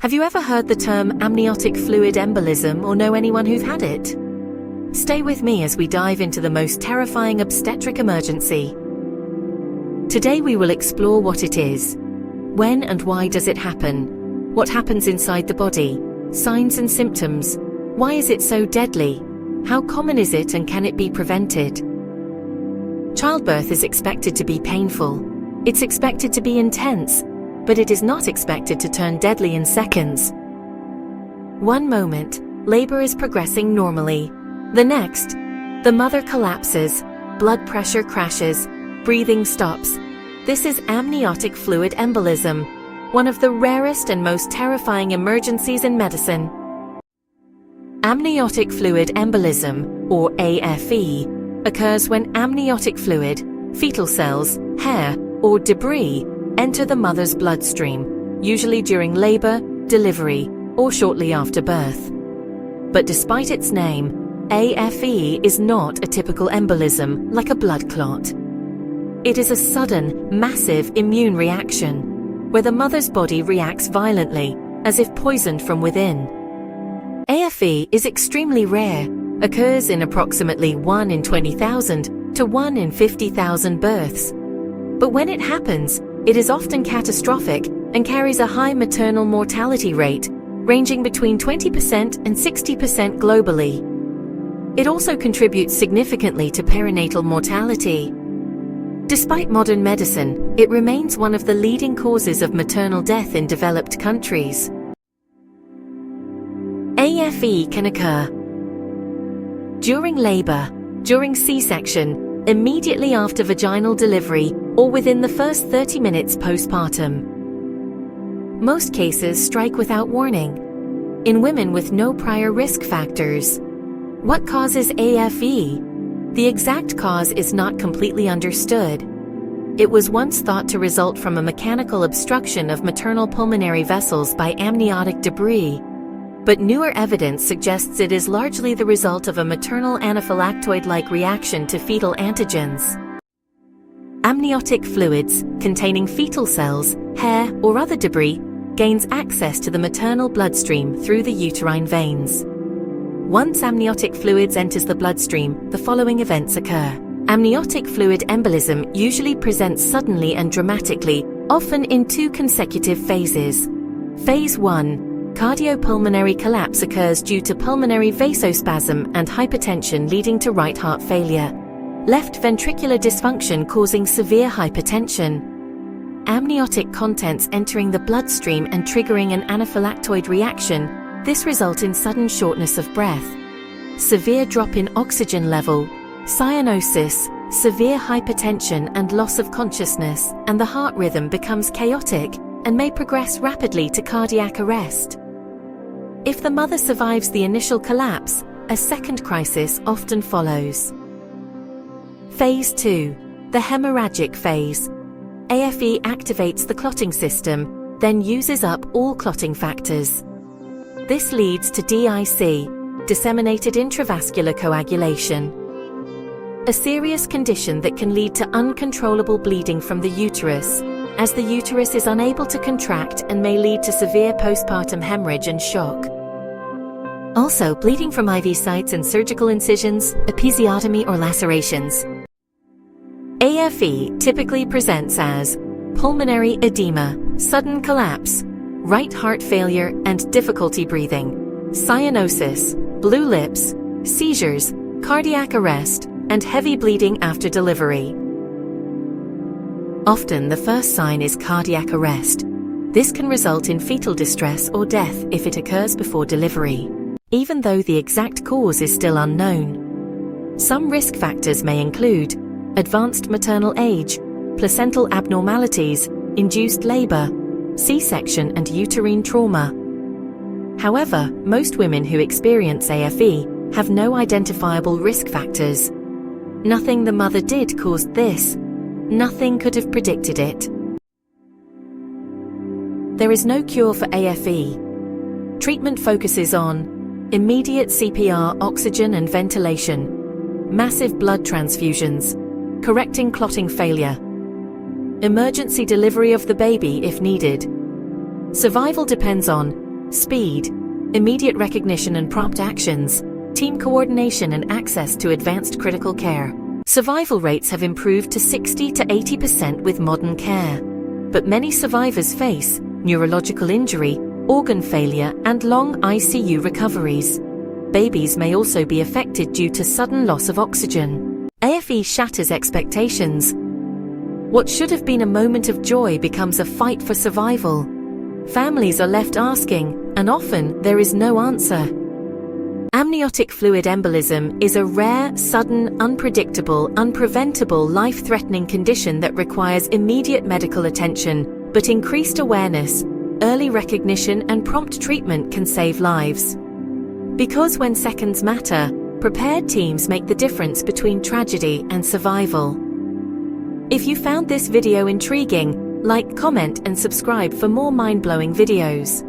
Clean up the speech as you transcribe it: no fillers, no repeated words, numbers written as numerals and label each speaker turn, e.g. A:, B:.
A: Have you ever heard the term amniotic fluid embolism or know anyone who've had it? Stay with me as we dive into the most terrifying obstetric emergency. Today we will explore what it is. When and why does it happen? What happens inside the body? Signs and symptoms. Why is it so deadly? How common is it and can it be prevented? Childbirth is expected to be painful. It's expected to be intense, but it is not expected to turn deadly in seconds. One moment, labor is progressing normally. The next, the mother collapses, blood pressure crashes, breathing stops. This is amniotic fluid embolism, one of the rarest and most terrifying emergencies in medicine. Amniotic fluid embolism, or AFE, occurs when amniotic fluid, fetal cells, hair, or debris enter the mother's bloodstream, usually during labor, delivery, or shortly after birth. But despite its name, AFE is not a typical embolism like a blood clot. It is a sudden, massive immune reaction, where the mother's body reacts violently, as if poisoned from within. AFE is extremely rare, occurs in approximately 1 in 20,000 to 1 in 50,000 births. But when it happens, it is often catastrophic and carries a high maternal mortality rate, ranging between 20% and 60% globally. It also contributes significantly to perinatal mortality. Despite modern medicine, it remains one of the leading causes of maternal death in developed countries. AFE can occur during labor, during C-section, immediately after vaginal delivery, or within the first 30 minutes postpartum. Most cases strike without warning, in women with no prior risk factors. What causes AFE? The exact cause is not completely understood. It was once thought to result from a mechanical obstruction of maternal pulmonary vessels by amniotic debris, but newer evidence suggests it is largely the result of a maternal anaphylactoid-like reaction to fetal antigens. Amniotic fluids, containing fetal cells, hair, or other debris, gains access to the maternal bloodstream through the uterine veins. Once amniotic fluids enters the bloodstream, the following events occur. Amniotic fluid embolism usually presents suddenly and dramatically, often in 2 consecutive phases. Phase 1. Cardiopulmonary collapse occurs due to pulmonary vasospasm and hypertension leading to right heart failure. Left ventricular dysfunction causing severe hypertension. Amniotic contents entering the bloodstream and triggering an anaphylactoid reaction. This results in sudden shortness of breath, severe drop in oxygen level, cyanosis, severe hypertension and loss of consciousness, and the heart rhythm becomes chaotic and may progress rapidly to cardiac arrest. If the mother survives the initial collapse, a second crisis often follows. Phase 2. The hemorrhagic phase. AFE activates the clotting system, then uses up all clotting factors. This leads to DIC, disseminated intravascular coagulation, a serious condition that can lead to uncontrollable bleeding from the uterus, as the uterus is unable to contract and may lead to severe postpartum hemorrhage and shock. Also, bleeding from IV sites and surgical incisions, episiotomy or lacerations. AFE typically presents as pulmonary edema, sudden collapse, right heart failure and difficulty breathing, cyanosis, blue lips, seizures, cardiac arrest, and heavy bleeding after delivery. Often the first sign is cardiac arrest. This can result in fetal distress or death if it occurs before delivery, even though the exact cause is still unknown. Some risk factors may include advanced maternal age, placental abnormalities, induced labor, C-section and uterine trauma. However, most women who experience AFE have no identifiable risk factors. Nothing the mother did caused this. Nothing could have predicted it. There is no cure for AFE. Treatment focuses on immediate CPR, oxygen and ventilation, massive blood transfusions, correcting clotting failure, emergency delivery of the baby if needed. Survival depends on speed, immediate recognition and prompt actions, team coordination and access to advanced critical care. Survival rates have improved to 60 to 80% with modern care. But many survivors face neurological injury, organ failure, and long ICU recoveries. Babies may also be affected due to sudden loss of oxygen. AFE shatters expectations. What should have been a moment of joy becomes a fight for survival. Families are left asking, and often there is no answer. Amniotic fluid embolism is a rare, sudden, unpredictable, unpreventable, life-threatening condition that requires immediate medical attention, but increased awareness, early recognition, and prompt treatment can save lives. Because when seconds matter, prepared teams make the difference between tragedy and survival. If you found this video intriguing, like, comment, and subscribe for more mind-blowing videos.